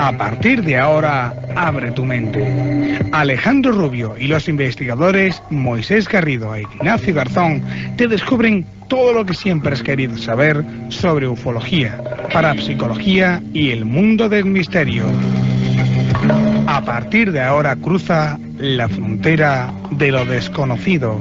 A partir de ahora, abre tu mente. Alejandro Rubio y los investigadores Moisés Garrido e Ignacio Garzón te descubren todo lo que siempre has querido saber sobre ufología, parapsicología y el mundo del misterio. A partir de ahora cruza la frontera de lo desconocido.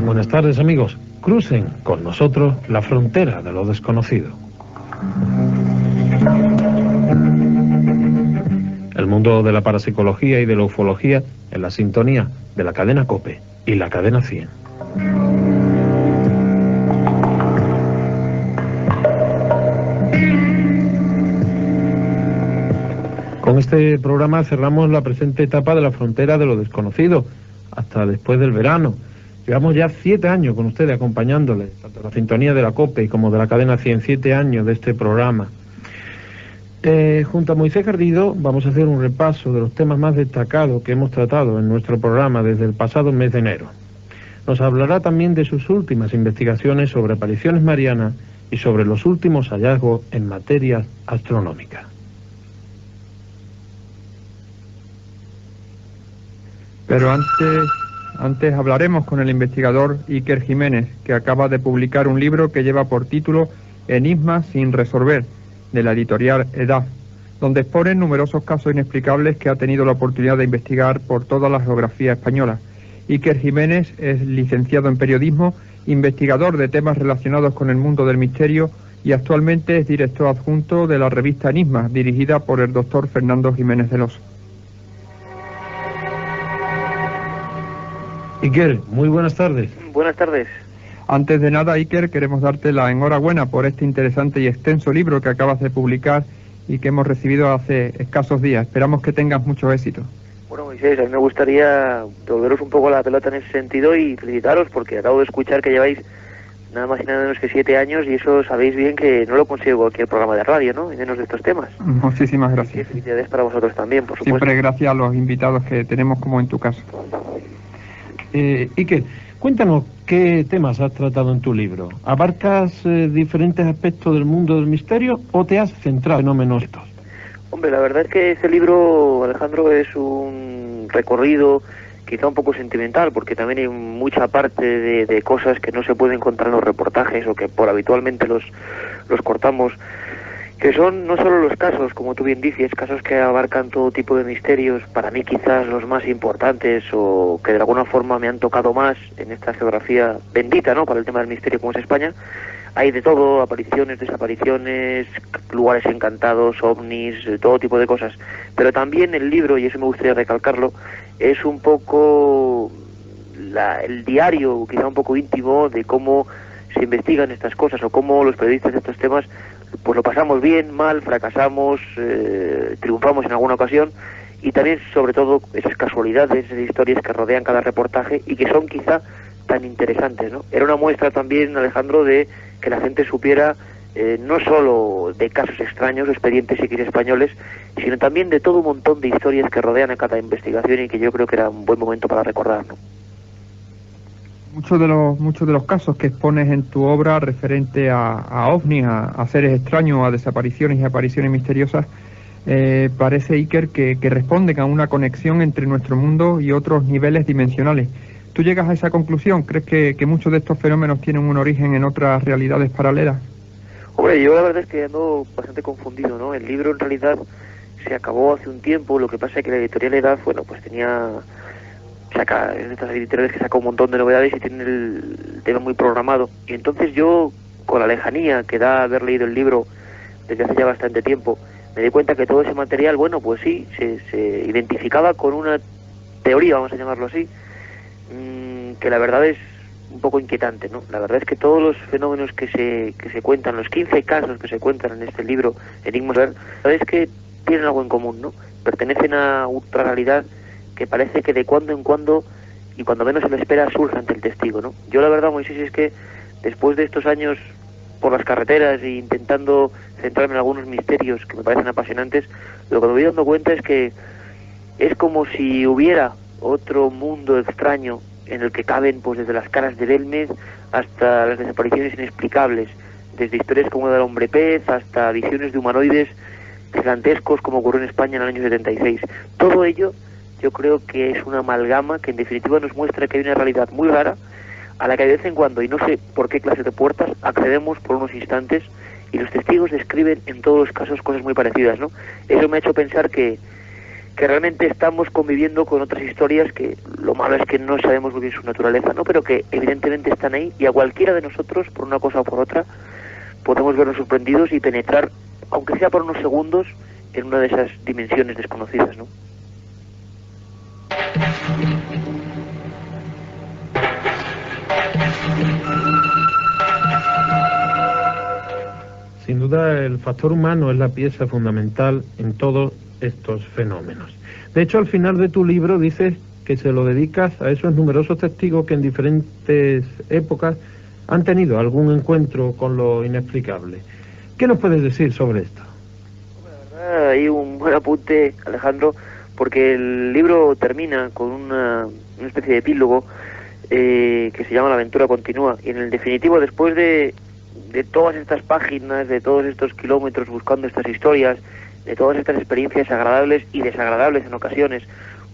Buenas tardes, amigos. Crucen con nosotros la frontera de lo desconocido. El mundo de la parapsicología y de la ufología en la sintonía de la cadena COPE y la cadena 100. Con este programa cerramos la presente etapa de la frontera de lo desconocido, hasta después del verano. Llevamos ya 7 años con ustedes acompañándoles, tanto la sintonía de la COPE como de la cadena 100, 7 años de este programa. Junto a Moisés Garrido vamos a hacer un repaso de los temas más destacados que hemos tratado en nuestro programa desde el pasado mes de enero. Nos hablará también de sus últimas investigaciones sobre apariciones marianas y sobre los últimos hallazgos en materias astronómicas. Pero antes hablaremos con el investigador Iker Jiménez, que acaba de publicar un libro que lleva por título Enigmas sin resolver, de la editorial EDAF, donde exponen numerosos casos inexplicables que ha tenido la oportunidad de investigar por toda la geografía española. Iker Jiménez es licenciado en periodismo, investigador de temas relacionados con el mundo del misterio y actualmente es director adjunto de la revista Enigmas, dirigida por el doctor Fernando Jiménez del Oso. Iker, muy buenas tardes. Buenas tardes. Antes de nada, Iker, queremos darte la enhorabuena por este interesante y extenso libro que acabas de publicar y que hemos recibido hace escasos días. Esperamos que tengas mucho éxito. Bueno, Moisés, a mí me gustaría devolveros un poco la pelota en ese sentido y felicitaros porque acabo de escuchar que lleváis nada más y nada menos que 7 años y eso sabéis bien que no lo consigue cualquier programa de radio, ¿no? Y menos de estos temas. Muchísimas gracias. Y felicidades para vosotros también, por supuesto. Siempre gracias a los invitados que tenemos, como en tu caso. Iker, cuéntanos qué temas has tratado en tu libro. ¿Abarcas diferentes aspectos del mundo del misterio o te has centrado en fenómenos estos? Hombre, la verdad es que este libro, Alejandro, es un recorrido quizá un poco sentimental, porque también hay mucha parte de cosas que no se pueden encontrar en los reportajes o que por habitualmente los cortamos, que son no solo los casos, como tú bien dices, casos que abarcan todo tipo de misterios, para mí quizás los más importantes o que de alguna forma me han tocado más en esta geografía bendita, ¿no?, para el tema del misterio como es España. Hay de todo, apariciones, desapariciones, lugares encantados, ovnis, todo tipo de cosas. Pero también el libro, y eso me gustaría recalcarlo, es un poco el diario, quizá un poco íntimo, de cómo se investigan estas cosas o cómo los periodistas de estos temas pues lo pasamos bien, mal, fracasamos, triunfamos en alguna ocasión, y también sobre todo esas casualidades, esas historias que rodean cada reportaje y que son quizá tan interesantes, ¿no? Era una muestra también, Alejandro, de que la gente supiera no solo de casos extraños, expedientes X españoles, sino también de todo un montón de historias que rodean a cada investigación y que yo creo que era un buen momento para recordar, ¿no? Muchos de los casos que expones en tu obra referente a ovnis, a seres extraños, a desapariciones y apariciones misteriosas, parece, Iker, que responden a una conexión entre nuestro mundo y otros niveles dimensionales. ¿Tú llegas a esa conclusión? ¿Crees que muchos de estos fenómenos tienen un origen en otras realidades paralelas? Hombre, yo la verdad es que ando bastante confundido, ¿no? El libro en realidad se acabó hace un tiempo, lo que pasa es que la editorial EDAF, bueno, pues es de estas editoriales que saca un montón de novedades y tiene el tema muy programado. Y entonces yo, con la lejanía que da haber leído el libro desde hace ya bastante tiempo, me di cuenta que todo ese material, bueno, pues sí, se identificaba con una teoría, vamos a llamarlo así, que la verdad es un poco inquietante, ¿no? La verdad es que todos los fenómenos que se cuentan, los 15 casos que se cuentan en este libro, Enigmas, la verdad es que tienen algo en común, ¿no? Pertenecen a otra realidad que parece que de cuando en cuando, y cuando menos se lo espera, surge ante el testigo, ¿no? Yo la verdad, Moisés, es que después de estos años por las carreteras e intentando centrarme en algunos misterios que me parecen apasionantes, lo que me voy dando cuenta es que es como si hubiera otro mundo extraño en el que caben pues desde las caras de Belmez hasta las desapariciones inexplicables, desde historias como la del hombre pez hasta visiones de humanoides gigantescos como ocurrió en España en el año 76. Todo ello yo creo que es una amalgama que en definitiva nos muestra que hay una realidad muy rara a la que de vez en cuando, y no sé por qué clase de puertas, accedemos por unos instantes y los testigos describen en todos los casos cosas muy parecidas, ¿no? Eso me ha hecho pensar que realmente estamos conviviendo con otras historias que lo malo es que no sabemos muy bien su naturaleza, ¿no? Pero que evidentemente están ahí y a cualquiera de nosotros, por una cosa o por otra, podemos vernos sorprendidos y penetrar, aunque sea por unos segundos, en una de esas dimensiones desconocidas, ¿no? Sin duda, el factor humano es la pieza fundamental en todos estos fenómenos. De hecho, al final de tu libro dices que se lo dedicas a esos numerosos testigos que en diferentes épocas han tenido algún encuentro con lo inexplicable. ¿Qué nos puedes decir sobre esto? La verdad, hay un buen apunte, Alejandro, porque el libro termina con una especie de epílogo que se llama La aventura continúa, y en el definitivo, después de todas estas páginas, de todos estos kilómetros buscando estas historias, de todas estas experiencias agradables y desagradables en ocasiones,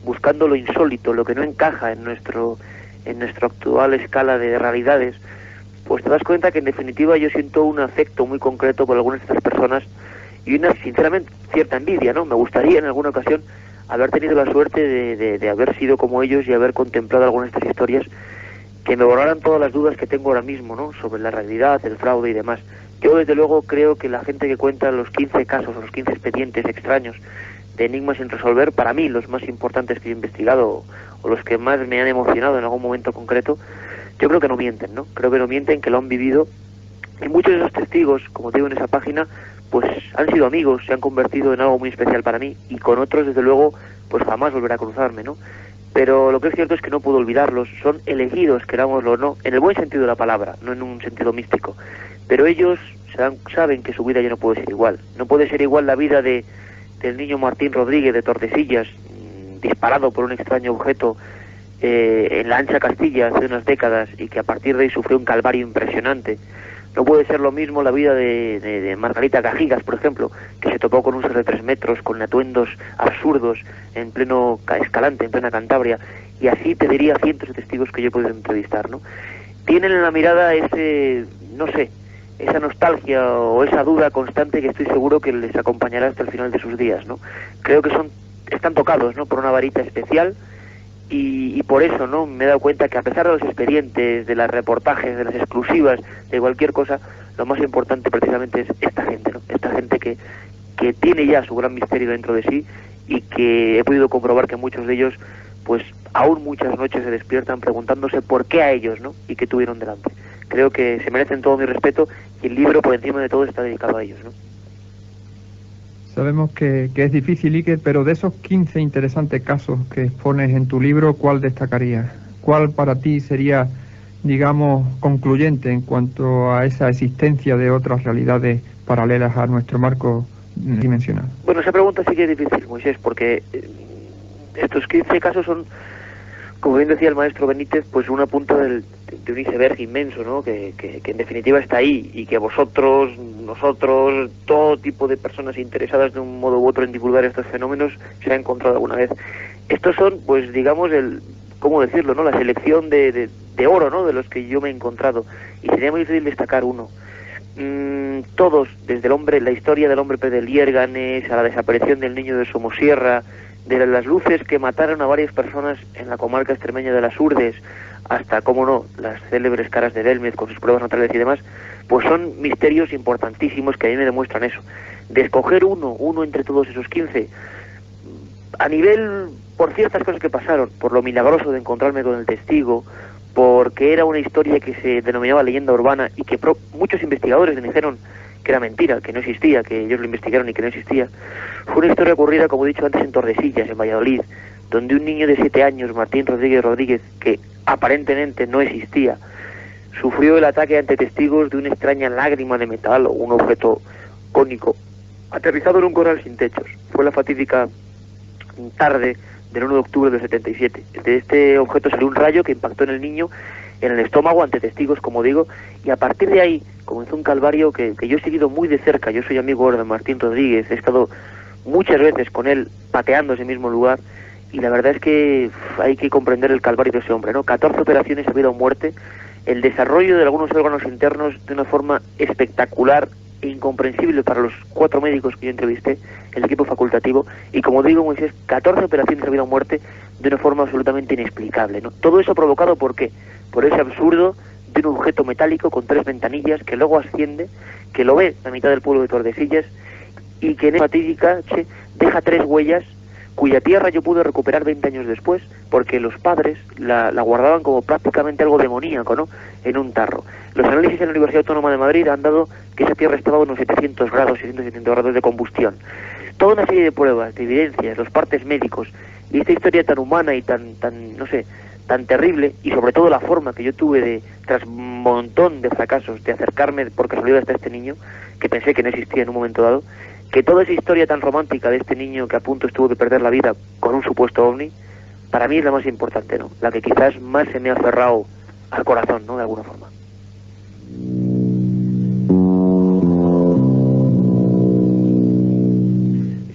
buscando lo insólito, lo que no encaja en nuestra actual escala de realidades, pues te das cuenta que en definitiva yo siento un afecto muy concreto por algunas de estas personas y una, sinceramente, cierta envidia, ¿no? Me gustaría en alguna ocasión haber tenido la suerte de haber sido como ellos y haber contemplado algunas de estas historias que me borraran todas las dudas que tengo ahora mismo, ¿no? Sobre la realidad, el fraude y demás. Yo desde luego creo que la gente que cuenta los 15 casos o los 15 expedientes extraños de enigmas sin resolver, para mí los más importantes que he investigado o los que más me han emocionado en algún momento concreto, yo creo que no mienten, ¿no? Creo que no mienten, que lo han vivido, y muchos de esos testigos, como te digo en esa página, pues han sido amigos, se han convertido en algo muy especial para mí, y con otros desde luego pues jamás volverá a cruzarme, ¿no? Pero lo que es cierto es que no puedo olvidarlos, son elegidos, querámoslo o no, en el buen sentido de la palabra, no en un sentido místico, pero ellos saben que su vida ya no puede ser igual. No puede ser igual la vida del niño Martín Rodríguez de Tordesillas, disparado por un extraño objeto en la ancha Castilla hace unas décadas y que a partir de ahí sufrió un calvario impresionante. No puede ser lo mismo la vida de Margarita Cajigas, por ejemplo, que se topó con un ser de 3 metros, con atuendos absurdos, en pleno Escalante, en plena Cantabria, y así te diría cientos de testigos que yo he podido entrevistar, ¿no? Tienen en la mirada ese, no sé, esa nostalgia o esa duda constante que estoy seguro que les acompañará hasta el final de sus días, ¿no? Creo que están tocados, ¿no?, por una varita especial y por eso, ¿no?, me he dado cuenta que a pesar de los expedientes, de los reportajes, de las exclusivas, de cualquier cosa, lo más importante precisamente es esta gente, ¿no? Esta gente que tiene ya su gran misterio dentro de sí y que he podido comprobar que muchos de ellos, pues aún muchas noches se despiertan preguntándose por qué a ellos, ¿no?, y qué tuvieron delante. Creo que se merecen todo mi respeto y el libro, por encima de todo, está dedicado a ellos, ¿no? Sabemos que es difícil, Iker, pero de esos 15 interesantes casos que expones en tu libro, ¿cuál destacarías? ¿Cuál para ti sería, digamos, concluyente en cuanto a esa existencia de otras realidades paralelas a nuestro marco dimensional? Bueno, esa pregunta sí que es difícil, Moisés, porque estos 15 casos son, como bien decía el maestro Benítez, pues una punta de un iceberg inmenso, ¿no?, que en definitiva está ahí y que vosotros, nosotros, todo tipo de personas interesadas de un modo u otro en divulgar estos fenómenos se ha encontrado alguna vez. Estos son, pues digamos, ¿cómo decirlo?, ¿no?, la selección de oro, ¿no?, de los que yo me he encontrado, y sería muy difícil destacar uno. Todos, desde la historia del hombre pez de Liérganes, a la desaparición del niño de Somosierra, de las luces que mataron a varias personas en la comarca extremeña de las Urdes, hasta, cómo no, las célebres caras de Belmez con sus pruebas naturales y demás, pues son misterios importantísimos que a mí me demuestran eso. De escoger uno entre todos esos 15, a nivel, por ciertas cosas que pasaron, por lo milagroso de encontrarme con el testigo, porque era una historia que se denominaba leyenda urbana y que muchos investigadores me dijeron que era mentira, que no existía, que ellos lo investigaron y que no existía. Fue una historia ocurrida, como he dicho antes, en Tordesillas, en Valladolid, donde un niño de 7 años, Martín Rodríguez, que aparentemente no existía, sufrió el ataque ante testigos de una extraña lágrima de metal o un objeto cónico aterrizado en un corral sin techos. Fue la fatídica tarde del 1 de octubre del 77. De este objeto salió un rayo que impactó en el niño, en el estómago, ante testigos, como digo, y a partir de ahí comenzó un calvario que yo he seguido muy de cerca. Yo soy amigo ahora de Martín Rodríguez, he estado muchas veces con él pateando ese mismo lugar, y la verdad es que hay que comprender el calvario de ese hombre, ¿no? 14 operaciones a vida o muerte, el desarrollo de algunos órganos internos de una forma espectacular e incomprensible para los 4 médicos que yo entrevisté, el equipo facultativo, y como digo, Moisés, 14 operaciones a vida o muerte de una forma absolutamente inexplicable, ¿no? Todo eso provocado, ¿por qué? Por ese absurdo de un objeto metálico con 3 ventanillas que luego asciende, que lo ve la mitad del pueblo de Tordesillas, y que en esa fatídica deja 3 huellas cuya tierra yo pude recuperar 20 años después, porque los padres la guardaban como prácticamente algo demoníaco, ¿no?, en un tarro. Los análisis en la Universidad Autónoma de Madrid han dado que esa tierra estaba a unos 700 grados, 670 grados de combustión. Toda una serie de pruebas, de evidencias, los partes médicos, y esta historia tan humana y tan terrible, y sobre todo la forma que yo tuve de, tras un montón de fracasos, de acercarme por casualidad hasta este niño, que pensé que no existía en un momento dado, que toda esa historia tan romántica de este niño que a punto estuvo de perder la vida con un supuesto ovni, para mí es la más importante, ¿no? La que quizás más se me ha aferrado al corazón, ¿no?, de alguna forma.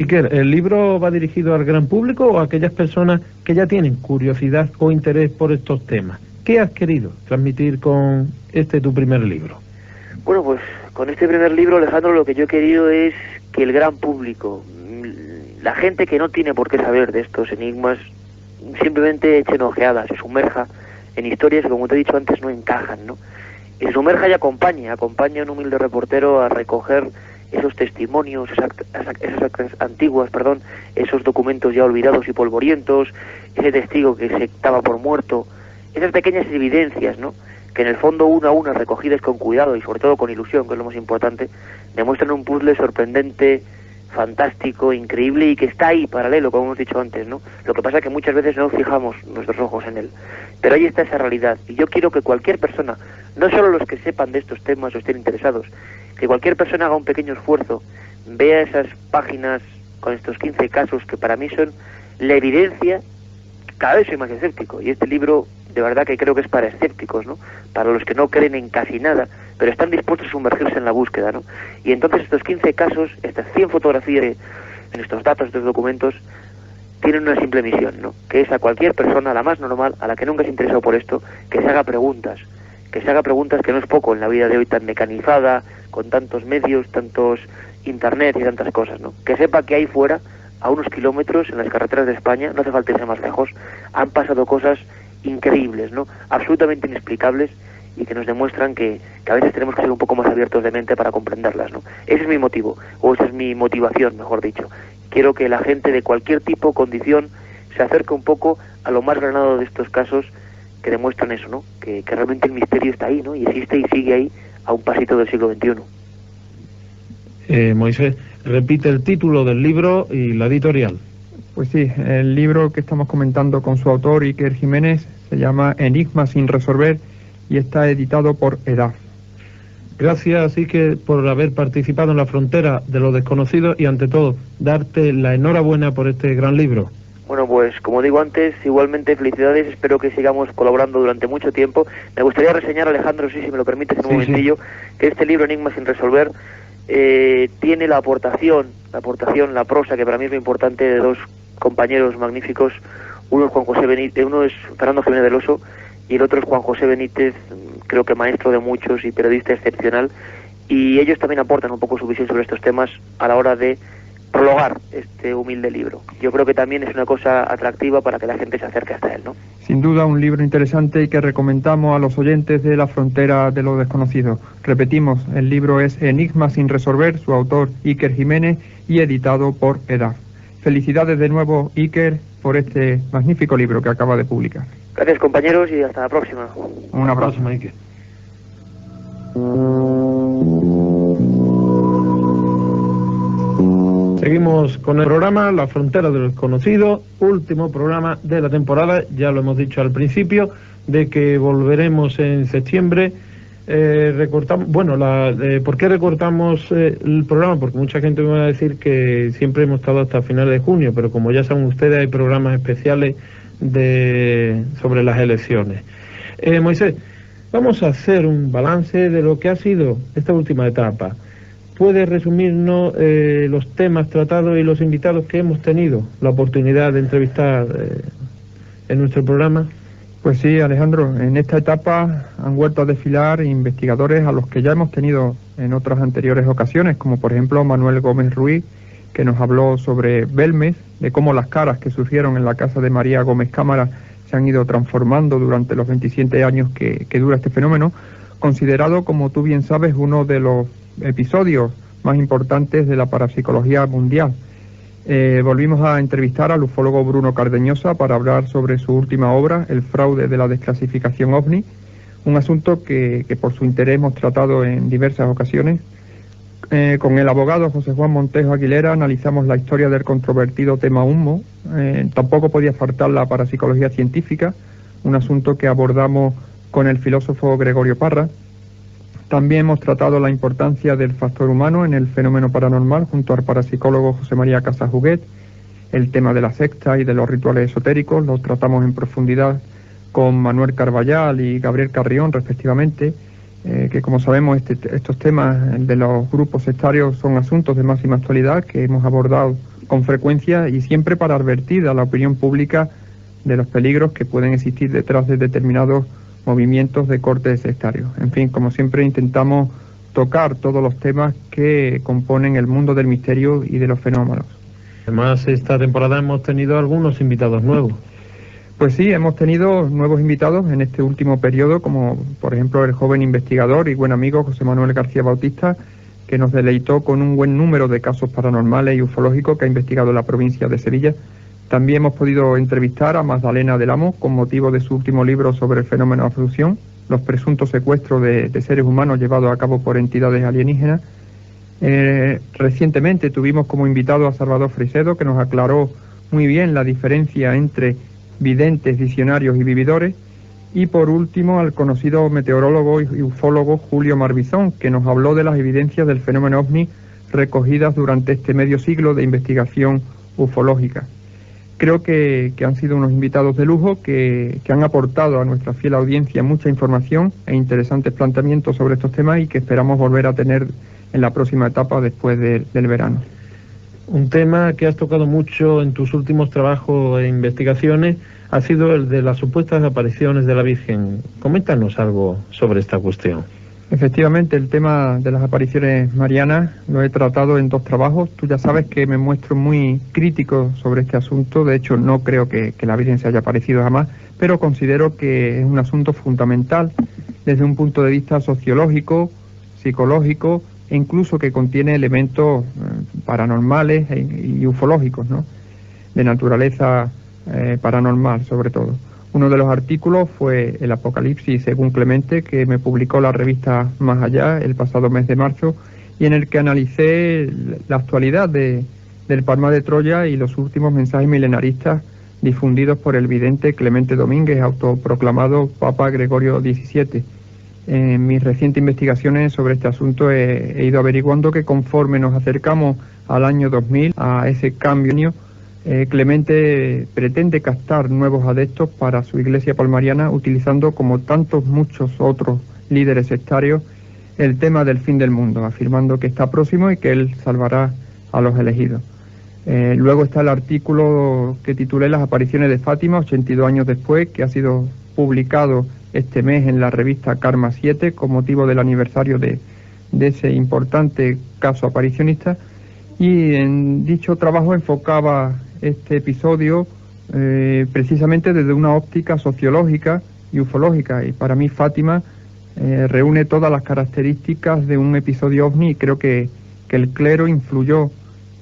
Iker, ¿el libro va dirigido al gran público o a aquellas personas que ya tienen curiosidad o interés por estos temas? ¿Qué has querido transmitir con tu primer libro? Bueno, pues con este primer libro, Alejandro, lo que yo he querido es que el gran público, la gente que no tiene por qué saber de estos enigmas, simplemente eche una ojeada, se sumerja en historias que, como te he dicho antes, no encajan, ¿no? Y se sumerja y acompaña a un humilde reportero a recoger esos testimonios, esas actas antiguas, esos documentos ya olvidados y polvorientos, ese testigo que se daba por muerto, esas pequeñas evidencias, ¿no?, que en el fondo, una a una, recogidas con cuidado y sobre todo con ilusión, que es lo más importante, demuestran un puzzle sorprendente, fantástico, increíble, y que está ahí, paralelo, como hemos dicho antes, ¿no? Lo que pasa es que muchas veces no fijamos nuestros ojos en él. Pero ahí está esa realidad, y yo quiero que cualquier persona, no solo los que sepan de estos temas o estén interesados, que cualquier persona haga un pequeño esfuerzo, vea esas páginas con estos 15 casos que para mí son la evidencia. Cada vez soy más escéptico, y este libro de verdad que creo que es para escépticos, ¿no?, para los que no creen en casi nada, pero están dispuestos a sumergirse en la búsqueda, ¿no? Y entonces estos 15 casos, estas 100 fotografías en estos datos, estos documentos, tienen una simple misión, ¿no?, que es a cualquier persona, la más normal, a la que nunca se ha interesado por esto, que se haga preguntas, que no es poco en la vida de hoy tan mecanizada, con tantos medios, tantos internet y tantas cosas, ¿no? Que sepa que ahí fuera, a unos kilómetros, en las carreteras de España, no hace falta irse más lejos, han pasado cosas increíbles, ¿no?, absolutamente inexplicables, y que nos demuestran que a veces tenemos que ser un poco más abiertos de mente para comprenderlas, ¿no? Ese es mi motivo, o esa es mi motivación, mejor dicho. Quiero que la gente de cualquier tipo, condición, se acerque un poco a lo más granado de estos casos que demuestran eso, ¿no?, que realmente el misterio está ahí, ¿no?, y existe y sigue ahí a un pasito del siglo XXI. Moisés, repite el título del libro y la editorial. Pues sí, el libro que estamos comentando con su autor, Iker Jiménez, se llama Enigmas sin resolver y está editado por EDAF. Gracias, Iker, por haber participado en La Frontera de lo Desconocido y, ante todo, darte la enhorabuena por este gran libro. Bueno, pues como digo antes, igualmente felicidades, espero que sigamos colaborando durante mucho tiempo. Me gustaría reseñar, Alejandro, si me lo permites en un momentillo, que este libro, Enigmas sin resolver, tiene la aportación, la prosa, que para mí es muy importante, de 2 compañeros magníficos. Uno es Juan José Benítez, uno es Fernando Jiménez del Oso, y el otro es Juan José Benítez, creo que maestro de muchos y periodista excepcional, y ellos también aportan un poco su visión sobre estos temas a la hora de prologar este humilde libro. Yo creo que también es una cosa atractiva para que la gente se acerque hasta él, ¿no? Sin duda un libro interesante y que recomendamos a los oyentes de La Frontera de lo Desconocido. Repetimos, el libro es Enigmas sin resolver, su autor Iker Jiménez, y editado por EDAF. Felicidades de nuevo, Iker, por este magnífico libro que acaba de publicar. Gracias, compañeros, y hasta la próxima. Un abrazo, Iker. Seguimos con el programa La Frontera de lo Desconocido, último programa de la temporada, ya lo hemos dicho al principio, de que volveremos en septiembre. ¿Por qué recortamos el programa? Porque mucha gente me va a decir que siempre hemos estado hasta finales de junio, pero como ya saben ustedes, hay programas especiales sobre las elecciones. Moisés, vamos a hacer un balance de lo que ha sido esta última etapa. ¿Puede resumirnos los temas tratados y los invitados que hemos tenido la oportunidad de entrevistar en nuestro programa? Pues sí, Alejandro, en esta etapa han vuelto a desfilar investigadores a los que ya hemos tenido en otras anteriores ocasiones, como por ejemplo Manuel Gómez Ruiz, que nos habló sobre Belmez, de cómo las caras que surgieron en la casa de María Gómez Cámara se han ido transformando durante los 27 años que dura este fenómeno, considerado, como tú bien sabes, uno de los episodios más importantes de la parapsicología mundial. Volvimos a entrevistar al ufólogo Bruno Cardeñosa para hablar sobre su última obra, El fraude de la desclasificación OVNI, un asunto que por su interés hemos tratado en diversas ocasiones. Con el abogado José Juan Montejo Aguilera analizamos la historia del controvertido tema Humo. Tampoco podía faltar la parapsicología científica, un asunto que abordamos con el filósofo Gregorio Parra. También hemos tratado la importancia del factor humano en el fenómeno paranormal junto al parapsicólogo José María Casajuguet. El tema de la secta y de los rituales esotéricos lo tratamos en profundidad con Manuel Carballal y Gabriel Carrión respectivamente, que como sabemos estos temas de los grupos sectarios son asuntos de máxima actualidad que hemos abordado con frecuencia y siempre para advertir a la opinión pública de los peligros que pueden existir detrás de determinados movimientos de corte sectario. En fin, como siempre intentamos tocar todos los temas que componen el mundo del misterio y de los fenómenos. Además, esta temporada hemos tenido algunos invitados nuevos. Pues sí, hemos tenido nuevos invitados en este último periodo, como por ejemplo el joven investigador y buen amigo José Manuel García Bautista, que nos deleitó con un buen número de casos paranormales y ufológicos que ha investigado en la provincia de Sevilla. También hemos podido entrevistar a Magdalena del Amo con motivo de su último libro sobre el fenómeno de abducción, los presuntos secuestros de seres humanos llevados a cabo por entidades alienígenas. Recientemente tuvimos como invitado a Salvador Frisedo, que nos aclaró muy bien la diferencia entre videntes, visionarios y vividores. Y por último al conocido meteorólogo y ufólogo Julio Marbizón, que nos habló de las evidencias del fenómeno OVNI recogidas durante este medio siglo de investigación ufológica. Creo que han sido unos invitados de lujo que han aportado a nuestra fiel audiencia mucha información e interesantes planteamientos sobre estos temas y que esperamos volver a tener en la próxima etapa después del verano. Un tema que has tocado mucho en tus últimos trabajos e investigaciones ha sido el de las supuestas apariciones de la Virgen. Coméntanos algo sobre esta cuestión. Efectivamente, el tema de las apariciones marianas lo he tratado en 2 trabajos. Tú ya sabes que me muestro muy crítico sobre este asunto. De hecho, no creo que la Virgen se haya aparecido jamás, pero considero que es un asunto fundamental desde un punto de vista sociológico, psicológico e incluso que contiene elementos paranormales y ufológicos, ¿no? De naturaleza paranormal, sobre todo. Uno de los artículos fue El Apocalipsis según Clemente, que me publicó la revista Más Allá el pasado mes de marzo, y en el que analicé la actualidad del Palmar de Troya y los últimos mensajes milenaristas difundidos por el vidente Clemente Domínguez, autoproclamado Papa Gregorio XVII. En mis recientes investigaciones sobre este asunto he ido averiguando que conforme nos acercamos al año 2000, a ese cambio, Clemente pretende captar nuevos adeptos para su iglesia palmariana, utilizando, como tantos muchos otros líderes sectarios, el tema del fin del mundo, afirmando que está próximo y que él salvará a los elegidos. Luego está el artículo que titulé Las apariciones de Fátima, 82 años después, que ha sido publicado este mes en la revista Karma 7 con motivo del aniversario de ese importante caso aparicionista. Y en dicho trabajo enfocaba este episodio precisamente desde una óptica sociológica y ufológica, y para mí Fátima reúne todas las características de un episodio ovni, y creo que el clero influyó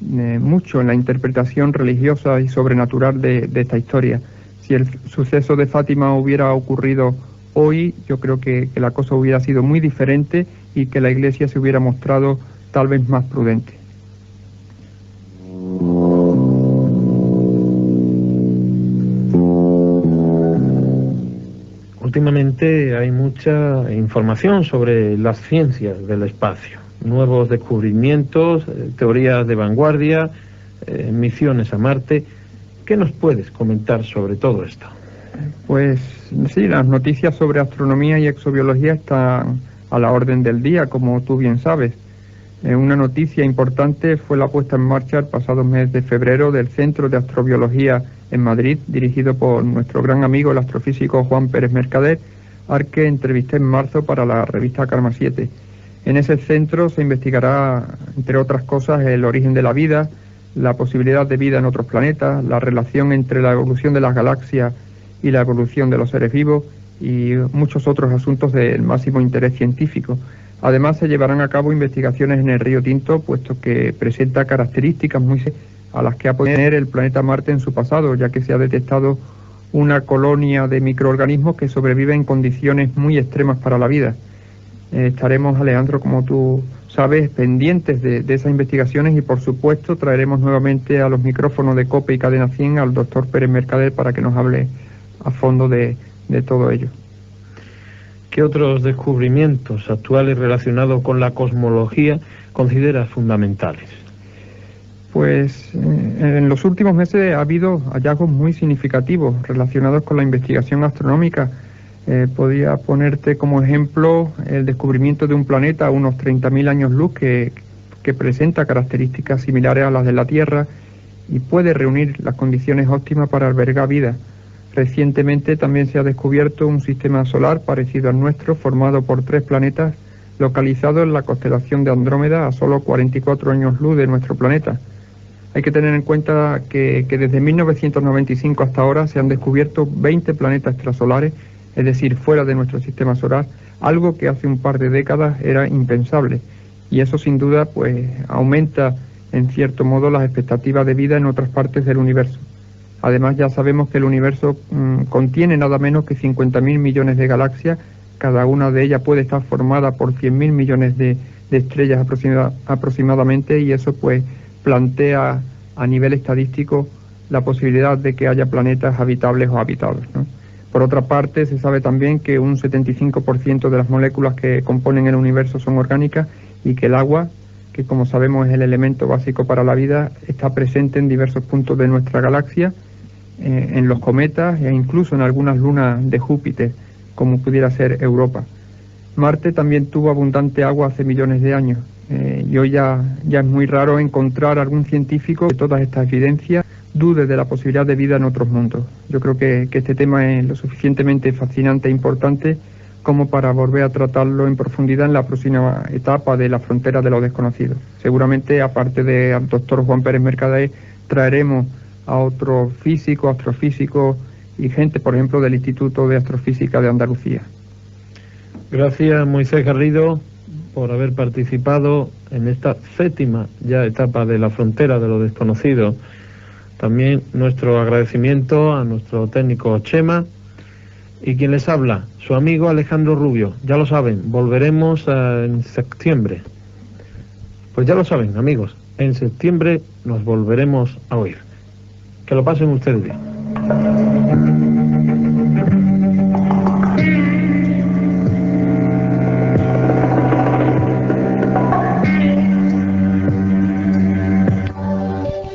mucho en la interpretación religiosa y sobrenatural de esta historia. Si el suceso de Fátima hubiera ocurrido hoy, yo creo que la cosa hubiera sido muy diferente y que la Iglesia se hubiera mostrado tal vez más prudente. últimamente hay mucha información sobre las ciencias del espacio, nuevos descubrimientos, teorías de vanguardia, misiones a Marte. ¿Qué nos puedes comentar sobre todo esto? Pues sí, las noticias sobre astronomía y exobiología están a la orden del día, como tú bien sabes. Una noticia importante fue la puesta en marcha el pasado mes de febrero del Centro de Astrobiología en Madrid, dirigido por nuestro gran amigo el astrofísico Juan Pérez Mercader, al que entrevisté en marzo para la revista Karma 7. En ese centro se investigará, entre otras cosas, el origen de la vida, la posibilidad de vida en otros planetas, la relación entre la evolución de las galaxias y la evolución de los seres vivos y muchos otros asuntos del máximo interés científico. Además, se llevarán a cabo investigaciones en el río Tinto, puesto que presenta características muy a las que ha podido tener el planeta Marte en su pasado, ya que se ha detectado una colonia de microorganismos que sobreviven en condiciones muy extremas para la vida. Estaremos, Alejandro, como tú sabes, pendientes de esas investigaciones y, por supuesto, traeremos nuevamente a los micrófonos de COPE y Cadena 100 al doctor Pérez Mercader para que nos hable a fondo de todo ello. ¿Qué otros descubrimientos actuales relacionados con la cosmología consideras fundamentales? Pues en los últimos meses ha habido hallazgos muy significativos relacionados con la investigación astronómica. Podría ponerte como ejemplo el descubrimiento de un planeta a unos 30.000 años luz que presenta características similares a las de la Tierra y puede reunir las condiciones óptimas para albergar vida. Recientemente también se ha descubierto un sistema solar parecido al nuestro, formado por 3 planetas localizados en la constelación de Andrómeda, a solo 44 años luz de nuestro planeta. Hay que tener en cuenta que desde 1995 hasta ahora se han descubierto 20 planetas extrasolares, es decir, fuera de nuestro sistema solar, algo que hace un par de décadas era impensable. Y eso sin duda pues aumenta en cierto modo las expectativas de vida en otras partes del universo. Además, ya sabemos que el universo contiene nada menos que 50.000 millones de galaxias, cada una de ellas puede estar formada por 100.000 millones de estrellas aproximadamente, y eso pues plantea a nivel estadístico la posibilidad de que haya planetas habitables o habitados, ¿no? Por otra parte, se sabe también que un 75% de las moléculas que componen el universo son orgánicas y que el agua, que como sabemos es el elemento básico para la vida, está presente en diversos puntos de nuestra galaxia, en los cometas e incluso en algunas lunas de Júpiter, como pudiera ser Europa. Marte también tuvo abundante agua hace millones de años, y hoy ya es muy raro encontrar algún científico que todas estas evidencias dude de la posibilidad de vida en otros mundos. Yo creo que este tema es lo suficientemente fascinante e importante como para volver a tratarlo en profundidad en la próxima etapa de la frontera de lo desconocido. Seguramente, aparte del doctor Juan Pérez Mercader, traeremos a otros físicos, astrofísicos y gente, por ejemplo, del Instituto de Astrofísica de Andalucía. Gracias, Moisés Garrido, por haber participado en esta 7ª ya etapa de la frontera de lo desconocido. También nuestro agradecimiento a nuestro técnico Chema y quien les habla, su amigo Alejandro Rubio. Ya lo saben, volveremos en septiembre. Pues ya lo saben, amigos, en septiembre nos volveremos a oír. Que lo pasen ustedes bien.